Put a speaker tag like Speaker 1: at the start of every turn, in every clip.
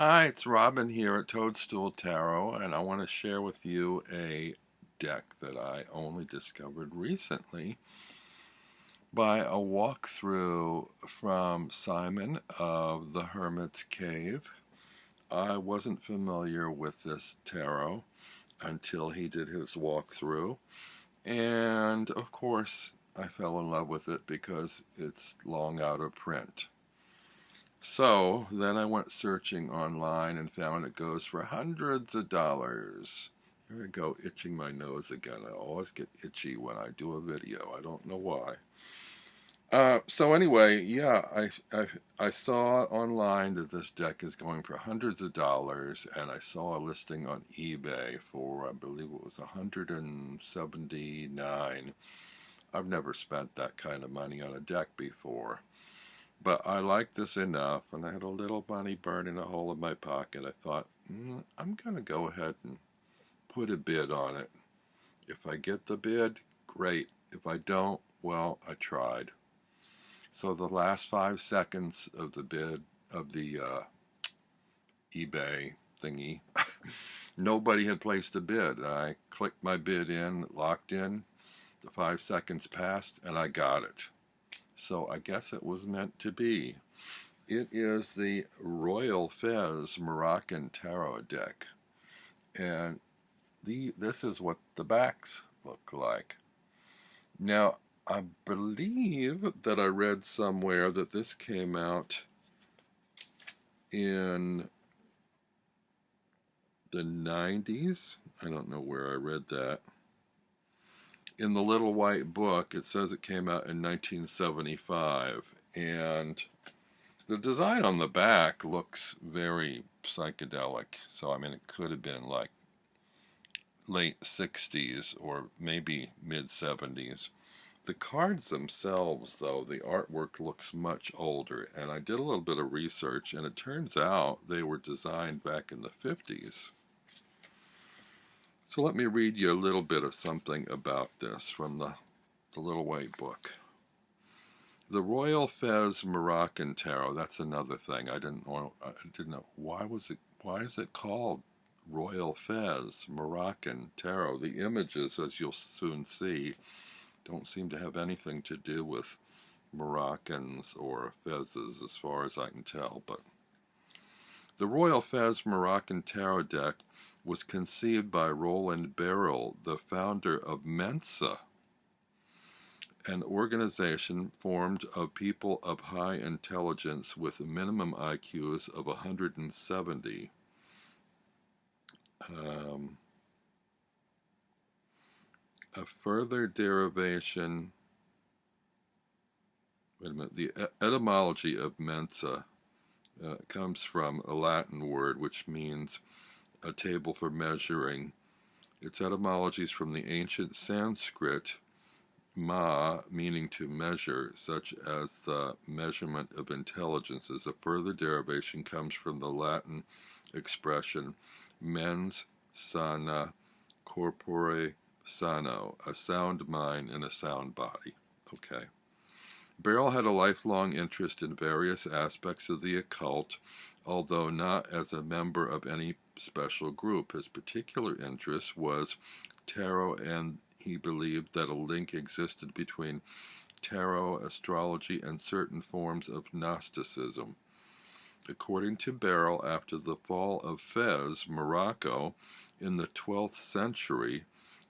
Speaker 1: Hi, it's Robin here at Toadstool Tarot, and I want to share with you a deck that I only discovered recently by a walkthrough from Simon of the Hermit's Cave. I wasn't familiar with this tarot until he did his walkthrough, and of course, I fell in love with it because it's long out of print. So then I went searching online and found it goes for hundreds of dollars. Here I go, itching my nose again. I always get itchy when I do a video. I don't know why. So anyway, yeah, I saw online that this deck is going for hundreds of dollars, and I saw a listing on eBay for, I believe it was $179. I've never spent that kind of money on a deck before. But I liked this enough, and I had a little money burning a hole in my pocket. I thought, I'm going to go ahead and put a bid on it. If I get the bid, great. If I don't, well, I tried. So the last 5 seconds of the bid of the eBay thingy, nobody had placed a bid. I clicked my bid in, locked in, the 5 seconds passed, and I got it. So I guess it was meant to be. It is the Royal Fez Moroccan Tarot deck. And this is what the backs look like. Now, I believe that I read somewhere that this came out in the 90s. I don't know where I read that. In the little white book, it says it came out in 1975, and the design on the back looks very psychedelic. So, I mean, it could have been like late 60s or maybe mid 70s. The cards themselves, though, the artwork looks much older, and I did a little bit of research, and it turns out they were designed back in the 50s. So let me read you a little bit of something about this from the little white book. The Royal Fez Moroccan Tarot, that's another thing. I didn't know why is it called Royal Fez Moroccan Tarot? The images, as you'll soon see, don't seem to have anything to do with Moroccans or Fezes as far as I can tell, but the Royal Fez Moroccan Tarot deck was conceived by Roland Barrel, the founder of Mensa, an organization formed of people of high intelligence with minimum IQs of 170. A further derivation, the etymology of Mensa comes from a Latin word which means a table for measuring. Its etymology is from the ancient Sanskrit ma, meaning to measure, such as the measurement of intelligences. A further derivation comes from the Latin expression mens sana corpore sano, a sound mind in a sound body. Okay. Beryl had a lifelong interest in various aspects of the occult, although not as a member of any special group. His particular interest was tarot, and he believed that a link existed between tarot, astrology, and certain forms of Gnosticism. According to Beryl, after the fall of Fez, Morocco, in the 12th century,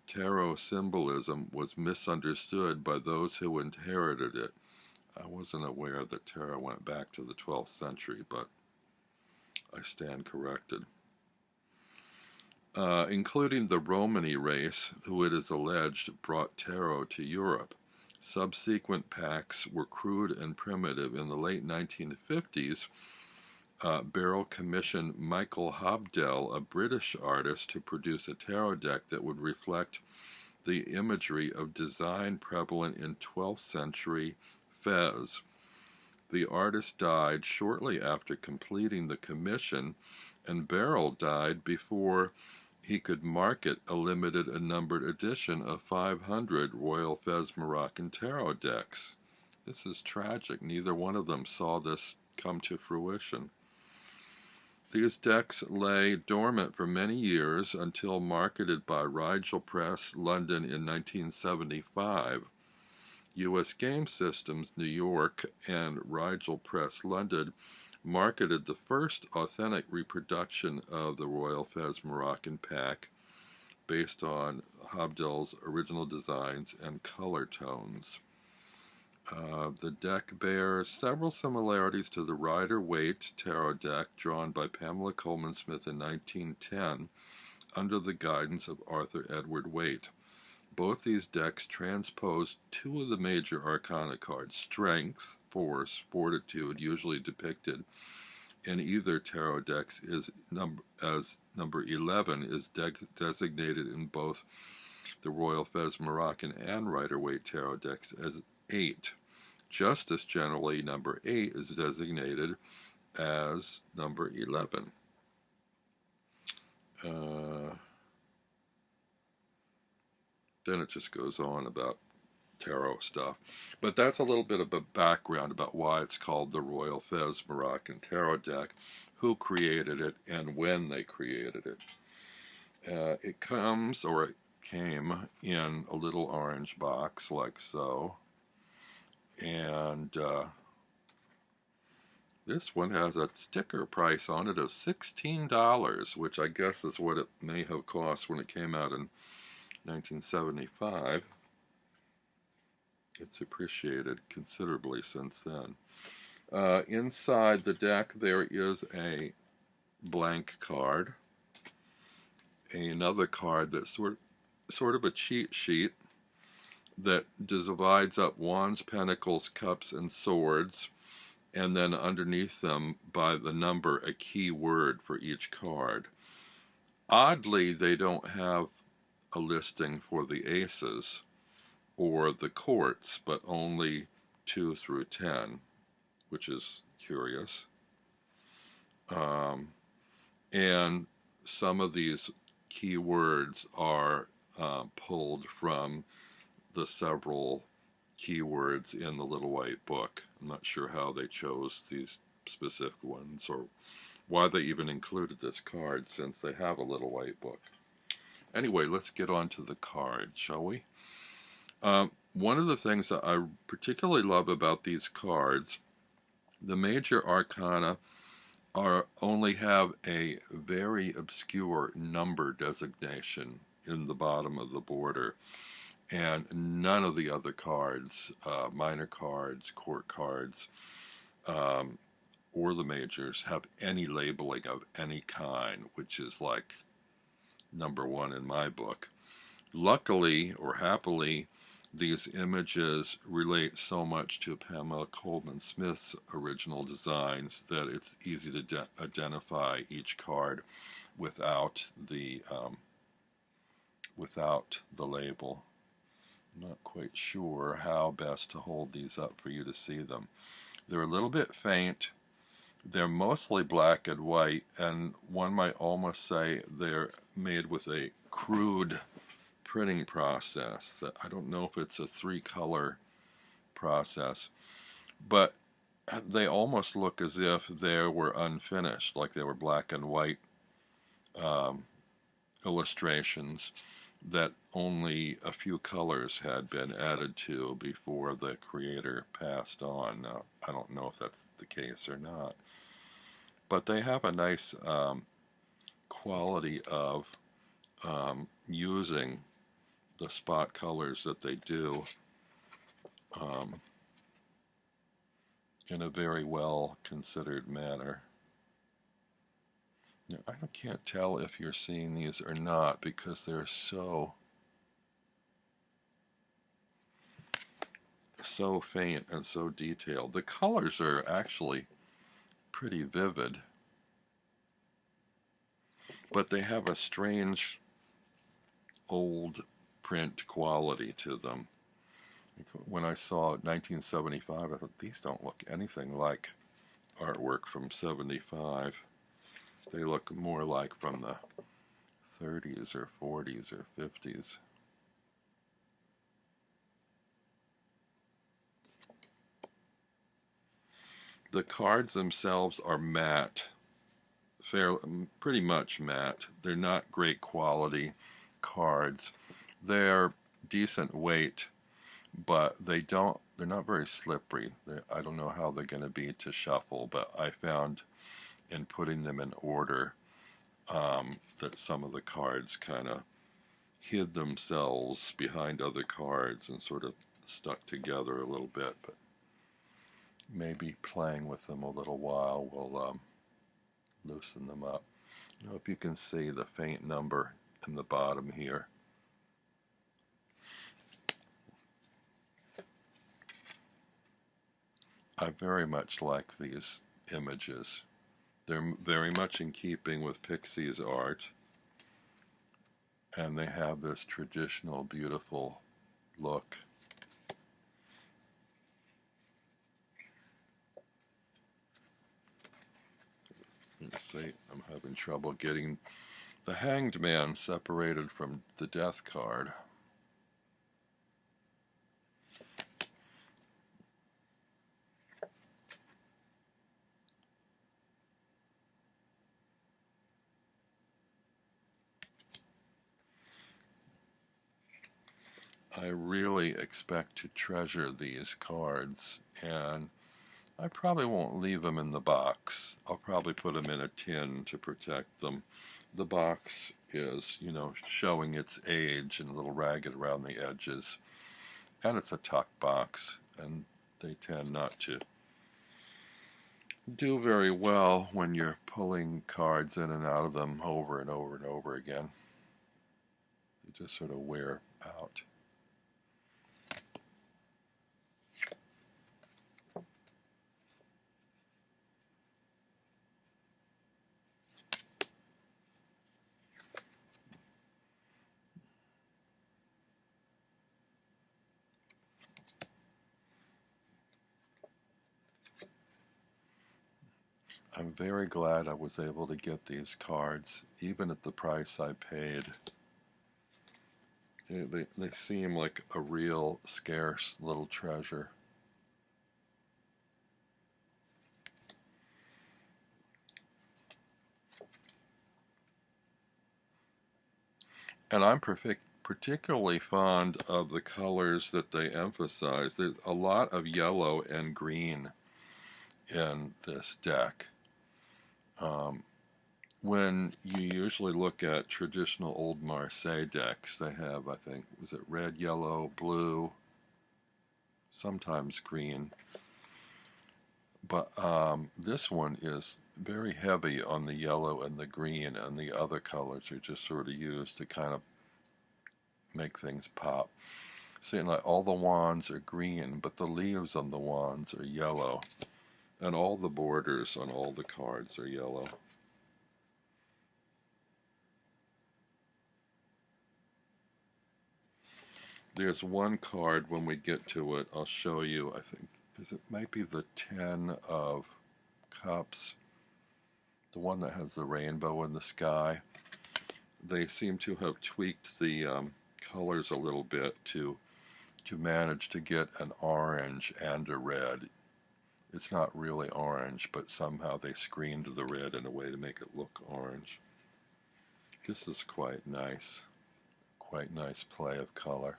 Speaker 1: tarot symbolism was misunderstood by those who inherited it. I wasn't aware that tarot went back to the 12th century, but I stand corrected. Including the Romany race, who it is alleged brought tarot to Europe. Subsequent packs were crude and primitive. In the late 1950s, Beryl commissioned Michael Hobdell, a British artist, to produce a tarot deck that would reflect the imagery of design prevalent in 12th century Fez. The artist died shortly after completing the commission, and Beryl died before he could market a limited and numbered edition of 500 Royal Fez Moroccan Tarot decks. This is tragic. Neither one of them saw this come to fruition. These decks lay dormant for many years until marketed by Royal Press London in 1975. U.S. Game Systems New York and Royal Press London marketed the first authentic reproduction of the Royal Fez Moroccan pack based on Hobdell's original designs and color tones. The deck bears several similarities to the Rider-Waite tarot deck drawn by Pamela Colman Smith in 1910 under the guidance of Arthur Edward Waite. Both these decks transpose two of the major arcana cards, strength, force, fortitude, usually depicted in either tarot decks as number 11 is designated in both the Royal Fez Moroccan and Rider-Waite tarot decks as 8. Just as generally, number 8 is designated as number 11. Then it just goes on about tarot stuff. But that's a little bit of a background about why it's called the Royal Fez Moroccan Tarot deck, who created it, and when they created it. It comes, or it came, in a little orange box like so. And this one has a sticker price on it of $16, which I guess is what it may have cost when it came out in 1975. It's appreciated considerably since then. Inside the deck there is a blank card, another card that's sort of a cheat sheet that divides up wands, pentacles, cups, and swords, and then underneath them by the number a key word for each card. Oddly, they don't have a listing for the aces or the courts, but only 2 through 10, which is curious. And some of these key words are pulled from the several keywords in the Little White Book. I'm not sure how they chose these specific ones or why they even included this card, since they have a Little White Book. Anyway, let's get on to the card, shall we? One of the things that I particularly love about these cards, the major arcana only have a very obscure number designation in the bottom of the border, and none of the other cards, minor cards, court cards, or the majors, have any labeling of any kind, which is like number 1 in my book. Luckily, or happily, these images relate so much to Pamela Colman Smith's original designs that it's easy to identify each card without the label. I'm not quite sure how best to hold these up for you to see them. They're a little bit faint. They're mostly black and white, and one might almost say they're made with a crude printing process. That I don't know if it's a 3-color process, but they almost look as if they were unfinished, like they were black and white illustrations that only a few colors had been added to before the creator passed on. Now, I don't know if that's the case or not, but they have a nice quality of using the spot colors that they do in a very well considered manner. Now, I can't tell if you're seeing these or not because they're so faint and so detailed. The colors are actually pretty vivid, but they have a strange old print quality to them. When I saw 1975, I thought, these don't look anything like artwork from 75. They look more like from the 30s or 40s or 50s. The cards themselves are matte, pretty much matte. They're not great quality cards. They're decent weight, but they're not very slippery. I don't know how they're going to be to shuffle, but I found in putting them in order that some of the cards kind of hid themselves behind other cards and sort of stuck together a little bit, but maybe playing with them a little while will loosen them up. I don't know if you can see the faint number in the bottom here. I very much like these images. They're very much in keeping with Pixie's art, and they have this traditional, beautiful look. Let's see, I'm having trouble getting the Hanged Man separated from the Death card. I really expect to treasure these cards, and I probably won't leave them in the box. I'll probably put them in a tin to protect them. The box is, showing its age and a little ragged around the edges, and it's a tuck box, and they tend not to do very well when you're pulling cards in and out of them over and over and over again. They just sort of wear out. I'm very glad I was able to get these cards, even at the price I paid. They seem like a real scarce little treasure. And I'm particularly fond of the colors that they emphasize. There's a lot of yellow and green in this deck. When you usually look at traditional old Marseille decks, they have, I think, was it red, yellow, blue, sometimes green. But this one is very heavy on the yellow and the green, and the other colors are just sort of used to kind of make things pop. Seeing like all the wands are green, but the leaves on the wands are yellow, and all the borders on all the cards are yellow. There's one card, when we get to it, I'll show you, I think, it might be the 10 of Cups, the one that has the rainbow in the sky. They seem to have tweaked the colors a little bit to manage to get an orange and a red. It's not really orange, but somehow they screened the red in a way to make it look orange. This is quite nice play of color.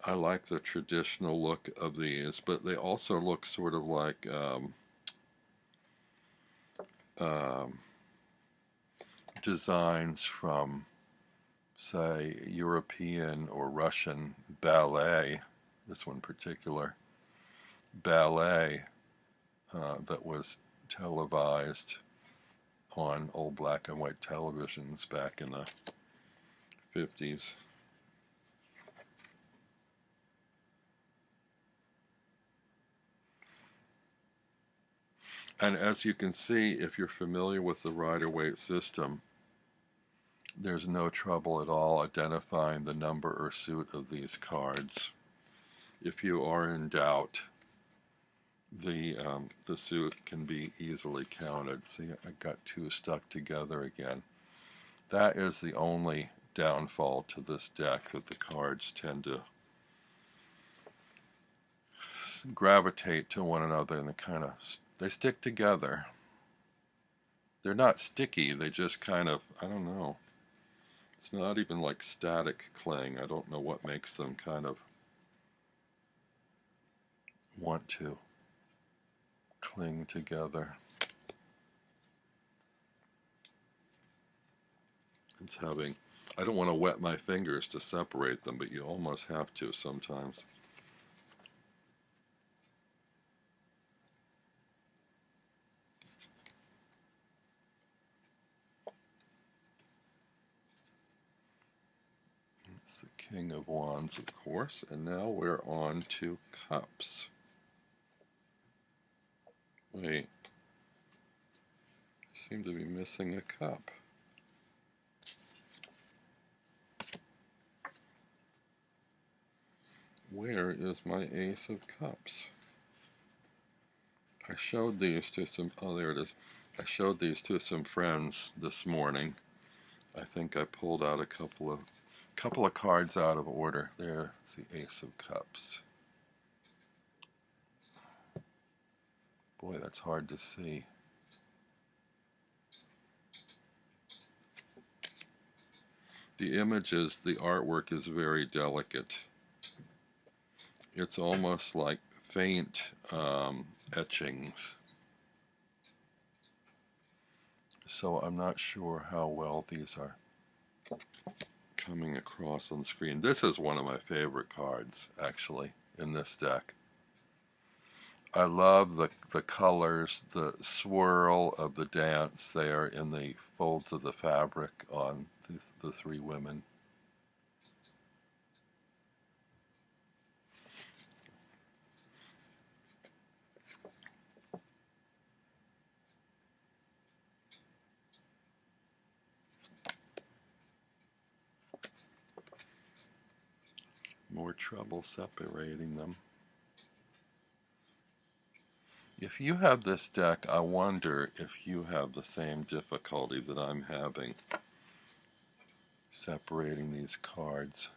Speaker 1: I like the traditional look of these, but they also look sort of like designs from, say, European or Russian ballet, this one in particular, ballet that was televised on old black and white televisions back in the 50s. And as you can see, if you're familiar with the Rider-Waite system, there's no trouble at all identifying the number or suit of these cards. If you are in doubt, the suit can be easily counted. See, I got two stuck together again. That is the only downfall to this deck, that the cards tend to gravitate to one another and they stick together. They're not sticky, they just kind of, I don't know. It's not even like static cling. I don't know what makes them kind of want to cling together. It's having, I don't want to wet my fingers to separate them, but you almost have to sometimes. It's the King of Wands, of course, and now we're on to Cups. Wait, I seem to be missing a cup. Where is my Ace of Cups? I showed these to some, oh there it is. I showed these to some friends this morning. I think I pulled out a couple of cards out of order. There's the Ace of Cups. Boy, that's hard to see. The images, the artwork is very delicate. It's almost like faint etchings. So I'm not sure how well these are coming across on the screen. This is one of my favorite cards, actually, in this deck. I love the colors, the swirl of the dance there in the folds of the fabric on the three women. More trouble separating them. If you have this deck, I wonder if you have the same difficulty that I'm having separating these cards.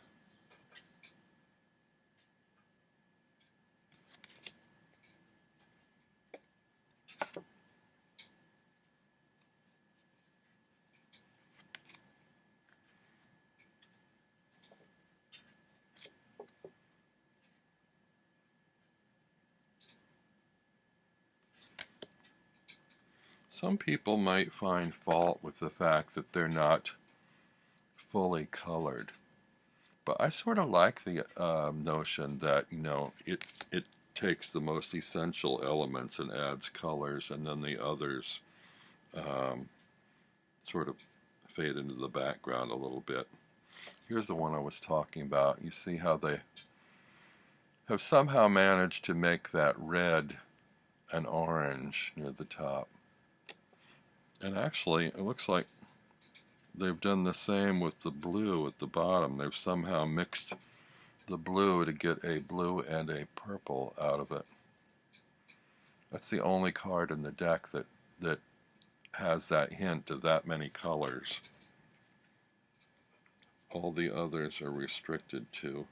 Speaker 1: Some people might find fault with the fact that they're not fully colored, but I sort of like the notion that, you know, it takes the most essential elements and adds colors, and then the others sort of fade into the background a little bit. Here's the one I was talking about. You see how they have somehow managed to make that red and orange near the top. And actually, it looks like they've done the same with the blue at the bottom. They've somehow mixed the blue to get a blue and a purple out of it. That's the only card in the deck that has that hint of that many colors. All the others are restricted to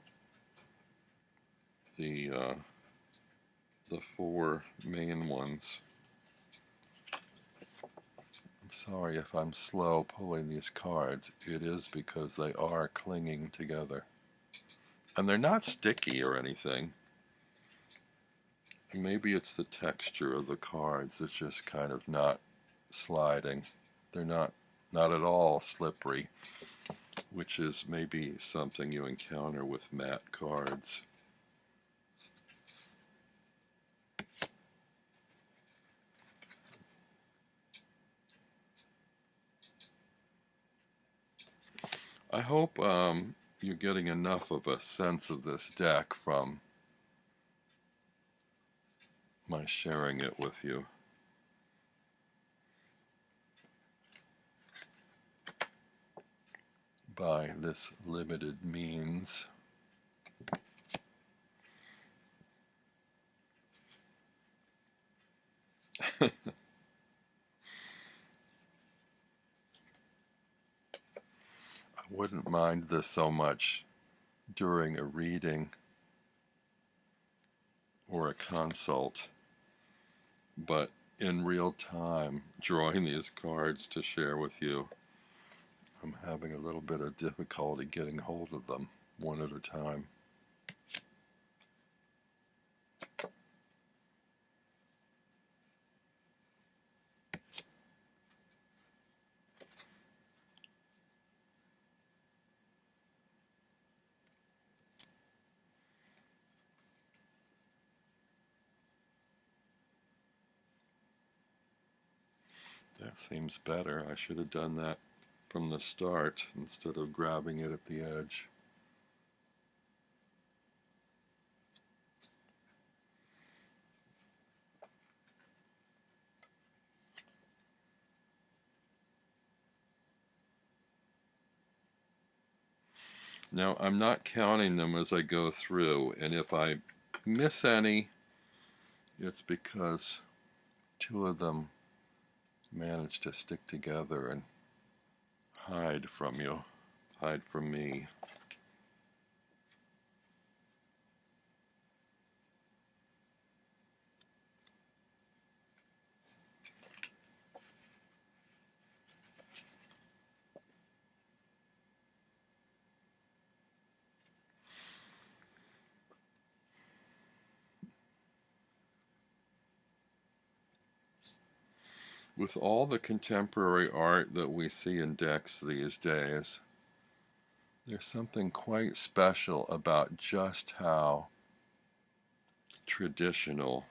Speaker 1: the four main ones. I'm sorry if I'm slow pulling these cards. It is because they are clinging together. And they're not sticky or anything. Maybe it's the texture of the cards that's just kind of not sliding. They're not at all slippery, which is maybe something you encounter with matte cards. I hope you're getting enough of a sense of this deck from my sharing it with you. By this limited means. I wouldn't mind this so much during a reading or a consult, but in real time, drawing these cards to share with you, I'm having a little bit of difficulty getting hold of them one at a time. That seems better. I should have done that from the start instead of grabbing it at the edge. Now, I'm not counting them as I go through, and if I miss any, it's because two of them managed to stick together and hide from you, hide from me. With all the contemporary art that we see in decks these days, there's something quite special about just how traditional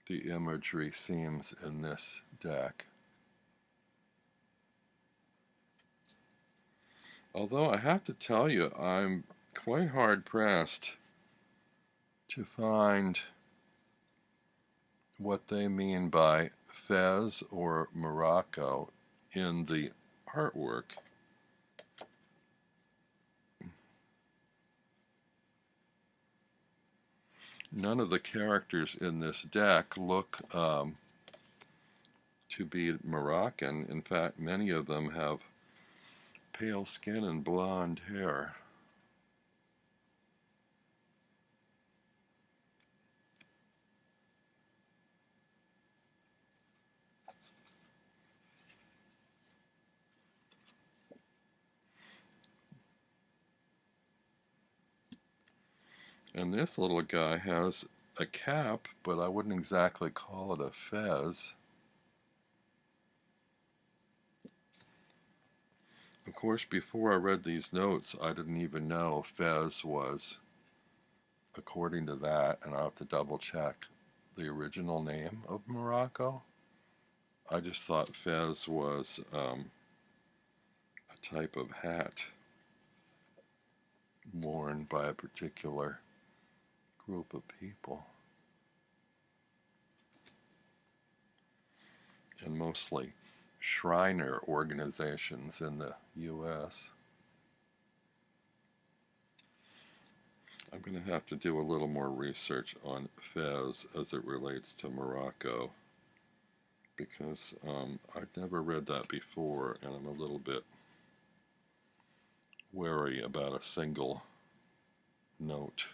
Speaker 1: the imagery seems in this deck. Although I have to tell you, I'm quite hard-pressed to find what they mean by Fez or Morocco in the artwork. None of the characters in this deck look to be Moroccan. In fact, many of them have pale skin and blonde hair. And this little guy has a cap, but I wouldn't exactly call it a fez. Of course, before I read these notes, I didn't even know fez was, according to that, and I'll have to double check, the original name of Morocco. I just thought fez was a type of hat worn by a particular group of people, and mostly Shriner organizations in the U.S. I'm going to have to do a little more research on Fez as it relates to Morocco, because I've never read that before, and I'm a little bit wary about a single note.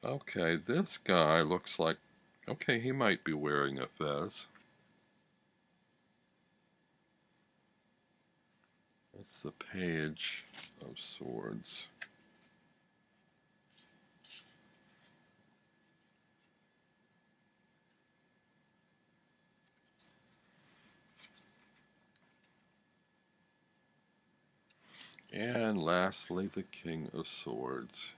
Speaker 1: Okay, this guy looks like, okay, he might be wearing a fez. That's the Page of Swords. And lastly, the King of Swords.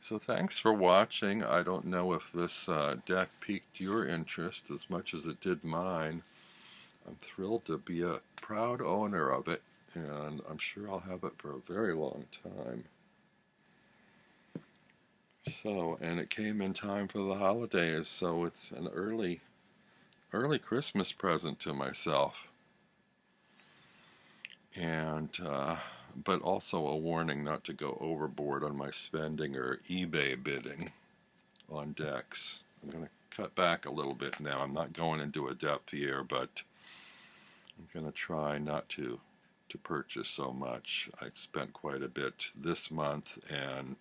Speaker 1: So thanks for watching. I don't know if this deck piqued your interest as much as it did mine. I'm thrilled to be a proud owner of it, and I'm sure I'll have it for a very long time. So, and it came in time for the holidays, so it's an early Christmas present to myself. And but also a warning not to go overboard on my spending or eBay bidding on decks. I'm going to cut back a little bit now. I'm not going into a depth here, but I'm going to try not to purchase so much. I spent quite a bit this month and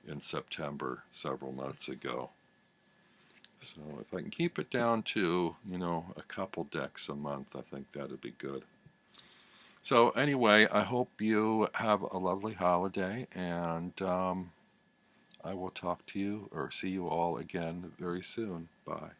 Speaker 1: in September several months ago. So if I can keep it down to, a couple decks a month, I think that'd be good. So anyway, I hope you have a lovely holiday, and I will talk to you or see you all again very soon. Bye.